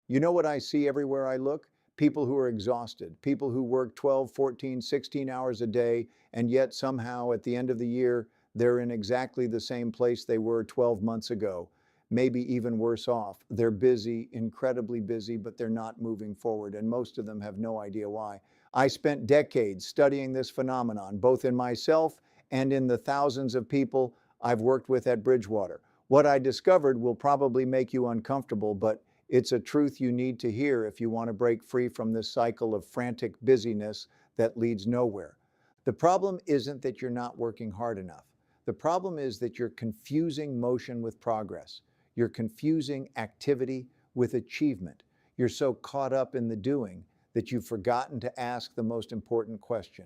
You know what I see everywhere I look? People who are exhausted, people who work 12, 14, 16 hours a day, and yet somehow at the end of the year, they're in exactly the same place they were 12 months ago, maybe even worse off. They're busy, incredibly busy, but they're not moving forward, and most of them have no idea why. I spent decades studying this phenomenon, both in myself and in the thousands of people I've worked with at Bridgewater. What I discovered will probably make you uncomfortable, but it's a truth you need to hear if you want to break free from this cycle of frantic busyness that leads nowhere. The problem isn't that you're not working hard enough. The problem is that you're confusing motion with progress. You're confusing activity with achievement. You're so caught up in the doing that you've forgotten to ask the most important question.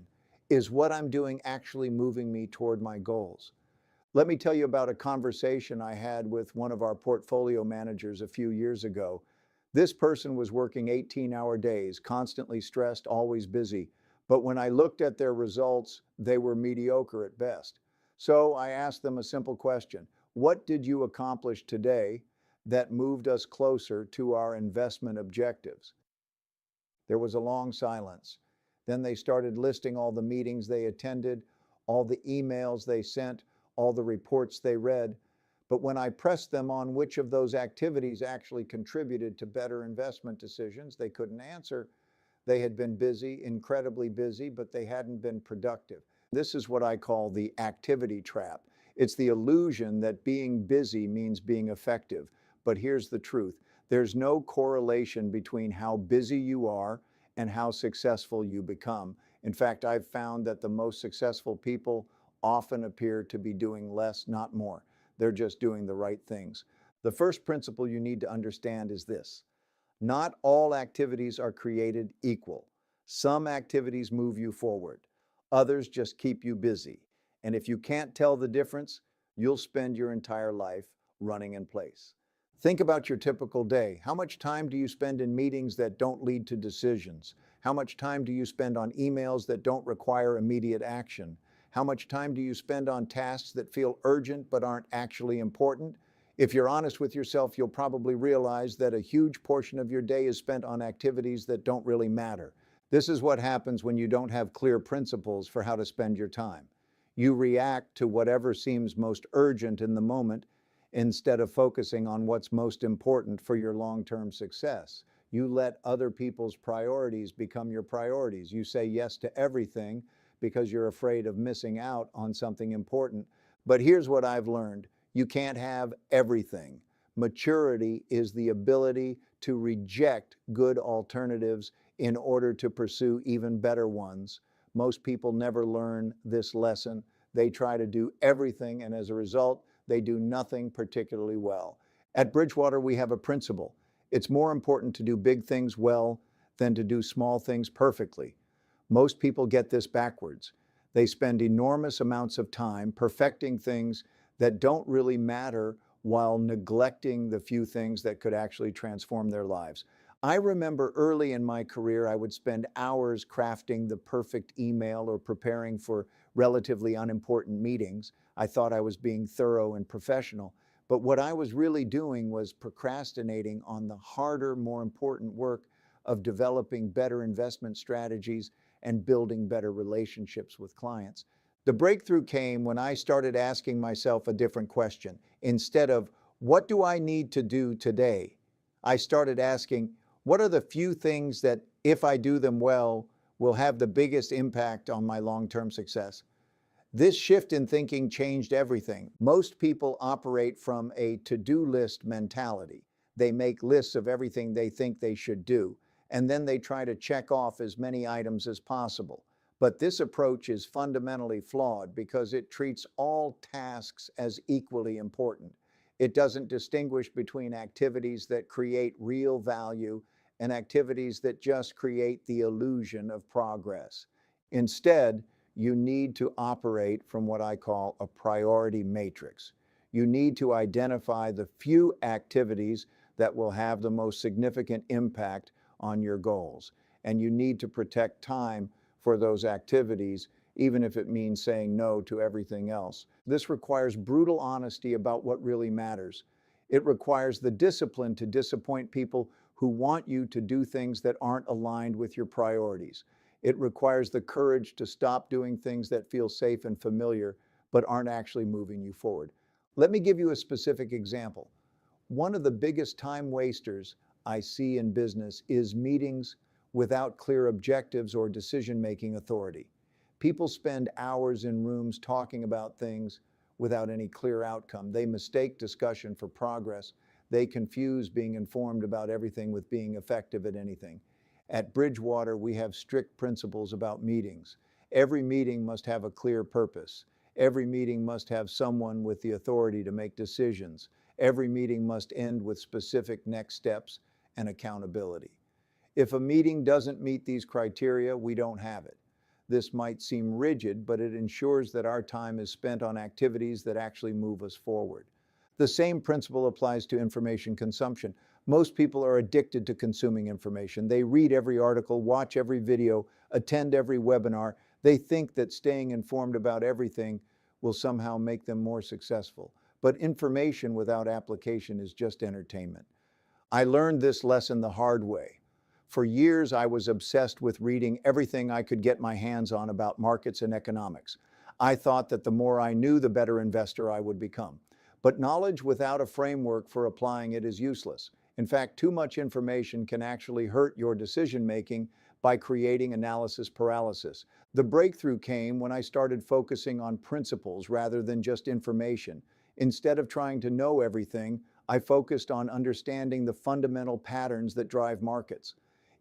Is what I'm doing actually moving me toward my goals? Let me tell you about a conversation I had with one of our portfolio managers a few years ago. This person was working 18-hour days, constantly stressed, always busy. But when I looked at their results, they were mediocre at best. So I asked them a simple question. What did you accomplish today that moved us closer to our investment objectives? There was a long silence. Then they started listing all the meetings they attended, all the emails they sent, all the reports they read. But when I pressed them on which of those activities actually contributed to better investment decisions, they couldn't answer. They had been busy, incredibly busy, but they hadn't been productive. This is what I call the activity trap. It's the illusion that being busy means being effective. But here's the truth. There's no correlation between how busy you are and how successful you become. In fact, I've found that the most successful people often appear to be doing less, not more. They're just doing the right things. The first principle you need to understand is this. Not all activities are created equal. Some activities move you forward. Others just keep you busy. And if you can't tell the difference, you'll spend your entire life running in place. Think about your typical day. How much time do you spend in meetings that don't lead to decisions? How much time do you spend on emails that don't require immediate action? How much time do you spend on tasks that feel urgent but aren't actually important? If you're honest with yourself, you'll probably realize that a huge portion of your day is spent on activities that don't really matter. This is what happens when you don't have clear principles for how to spend your time. You react to whatever seems most urgent in the moment instead of focusing on what's most important for your long-term success. You let other people's priorities become your priorities. You say yes to everything because you're afraid of missing out on something important. But here's what I've learned. You can't have everything. Maturity is the ability to reject good alternatives in order to pursue even better ones. Most people never learn this lesson. They try to do everything, and as a result, they do nothing particularly well. At Bridgewater, we have a principle. It's more important to do big things well than to do small things perfectly. Most people get this backwards. They spend enormous amounts of time perfecting things that don't really matter while neglecting the few things that could actually transform their lives. I remember early in my career, I would spend hours crafting the perfect email or preparing for relatively unimportant meetings. I thought I was being thorough and professional. But what I was really doing was procrastinating on the harder, more important work of developing better investment strategies and building better relationships with clients. The breakthrough came when I started asking myself a different question. Instead of, what do I need to do today? I started asking, what are the few things that, if I do them well, will have the biggest impact on my long-term success? This shift in thinking changed everything. Most people operate from a to-do list mentality. They make lists of everything they think they should do, and then they try to check off as many items as possible. But this approach is fundamentally flawed because it treats all tasks as equally important. It doesn't distinguish between activities that create real value and activities that just create the illusion of progress. Instead, you need to operate from what I call a priority matrix. You need to identify the few activities that will have the most significant impact on your goals. And you need to protect time for those activities, even if it means saying no to everything else. This requires brutal honesty about what really matters. It requires the discipline to disappoint people who want you to do things that aren't aligned with your priorities. It requires the courage to stop doing things that feel safe and familiar but aren't actually moving you forward. Let me give you a specific example. One of the biggest time wasters I see in business is meetings without clear objectives or decision-making authority. People spend hours in rooms talking about things without any clear outcome. They mistake discussion for progress. They confuse being informed about everything with being effective at anything. At Bridgewater, we have strict principles about meetings. Every meeting must have a clear purpose. Every meeting must have someone with the authority to make decisions. Every meeting must end with specific next steps and accountability. If a meeting doesn't meet these criteria, we don't have it. This might seem rigid, but it ensures that our time is spent on activities that actually move us forward. The same principle applies to information consumption. Most people are addicted to consuming information. They read every article, watch every video, attend every webinar. They think that staying informed about everything will somehow make them more successful. But information without application is just entertainment. I learned this lesson the hard way. For years, I was obsessed with reading everything I could get my hands on about markets and economics. I thought that the more I knew, the better investor I would become. But knowledge without a framework for applying it is useless. In fact, too much information can actually hurt your decision-making by creating analysis paralysis. The breakthrough came when I started focusing on principles rather than just information. Instead of trying to know everything, I focused on understanding the fundamental patterns that drive markets.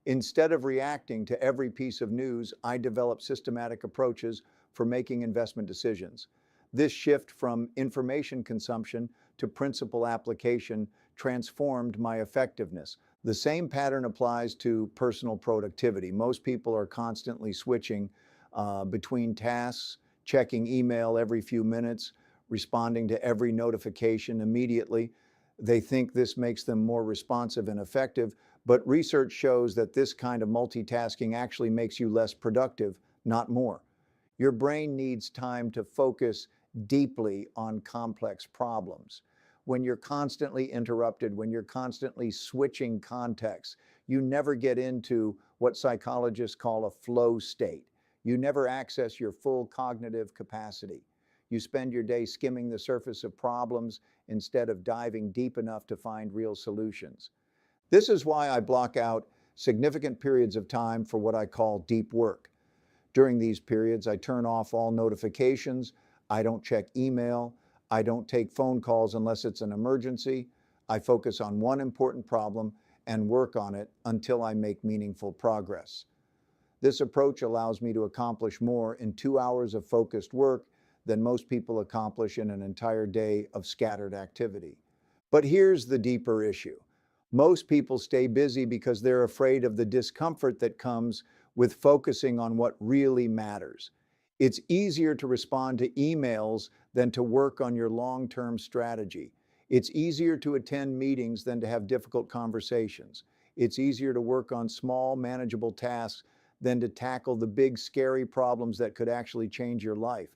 Instead of reacting to every piece of news, I developed systematic approaches for making investment decisions. This shift from information consumption to principle application transformed my effectiveness. The same pattern applies to personal productivity. Most people are constantly switching between tasks, checking email every few minutes, responding to every notification immediately. They think this makes them more responsive and effective, but research shows that this kind of multitasking actually makes you less productive, not more. Your brain needs time to focus deeply on complex problems. When you're constantly interrupted, when you're constantly switching contexts, you never get into what psychologists call a flow state. You never access your full cognitive capacity. You spend your day skimming the surface of problems instead of diving deep enough to find real solutions. This is why I block out significant periods of time for what I call deep work. During these periods, I turn off all notifications. I don't check email. I don't take phone calls unless it's an emergency. I focus on one important problem and work on it until I make meaningful progress. This approach allows me to accomplish more in 2 hours of focused work than most people accomplish in an entire day of scattered activity. But here's the deeper issue. Most people stay busy because they're afraid of the discomfort that comes with focusing on what really matters. It's easier to respond to emails than to work on your long-term strategy. It's easier to attend meetings than to have difficult conversations. It's easier to work on small, manageable tasks than to tackle the big, scary problems that could actually change your life.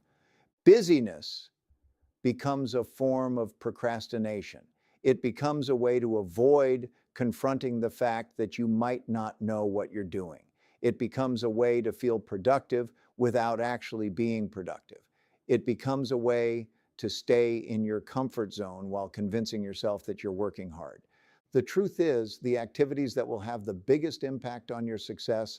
Busyness becomes a form of procrastination. It becomes a way to avoid confronting the fact that you might not know what you're doing. It becomes a way to feel productive without actually being productive. It becomes a way to stay in your comfort zone while convincing yourself that you're working hard. The truth is, the activities that will have the biggest impact on your success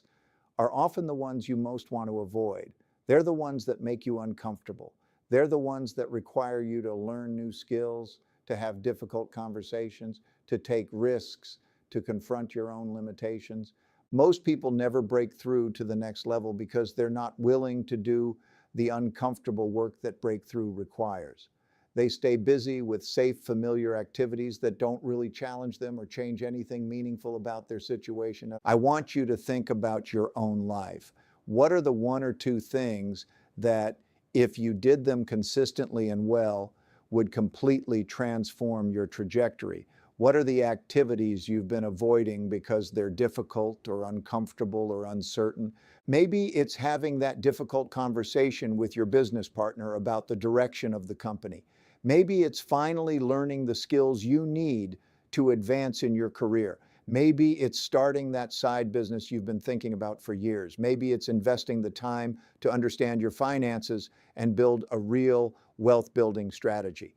are often the ones you most want to avoid. They're the ones that make you uncomfortable. They're the ones that require you to learn new skills, to have difficult conversations, to take risks, to confront your own limitations. Most people never break through to the next level because they're not willing to do the uncomfortable work that breakthrough requires. They stay busy with safe, familiar activities that don't really challenge them or change anything meaningful about their situation. I want you to think about your own life. What are the one or two things that, if you did them consistently and well, would completely transform your trajectory? What are the activities you've been avoiding because they're difficult or uncomfortable or uncertain? Maybe it's having that difficult conversation with your business partner about the direction of the company. Maybe it's finally learning the skills you need to advance in your career. Maybe it's starting that side business you've been thinking about for years. Maybe it's investing the time to understand your finances and build a real wealth building strategy.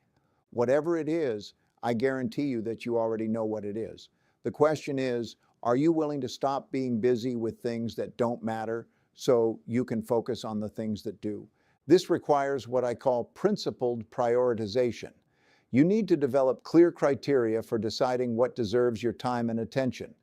Whatever it is, I guarantee you that you already know what it is. The question is, are you willing to stop being busy with things that don't matter so you can focus on the things that do? This requires what I call principled prioritization. You need to develop clear criteria for deciding what deserves your time and attention.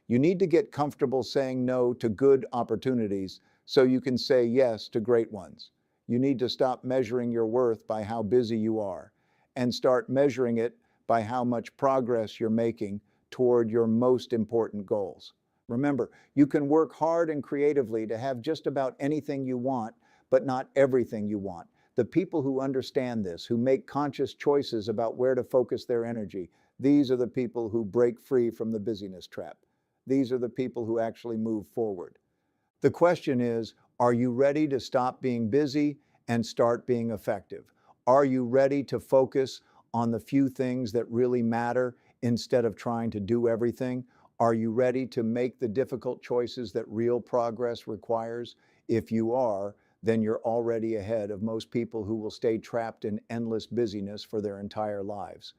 You need to get comfortable saying no to good opportunities so you can say yes to great ones. You need to stop measuring your worth by how busy you are and start measuring it by how much progress you're making toward your most important goals. Remember, you can work hard and creatively to have just about anything you want, but not everything you want. The people who understand this, who make conscious choices about where to focus their energy, these are the people who break free from the busyness trap. These are the people who actually move forward. The question is, are you ready to stop being busy and start being effective? Are you ready to focus on the few things that really matter instead of trying to do everything? Are you ready to make the difficult choices that real progress requires? If you are, then you're already ahead of most people who will stay trapped in endless busyness for their entire lives.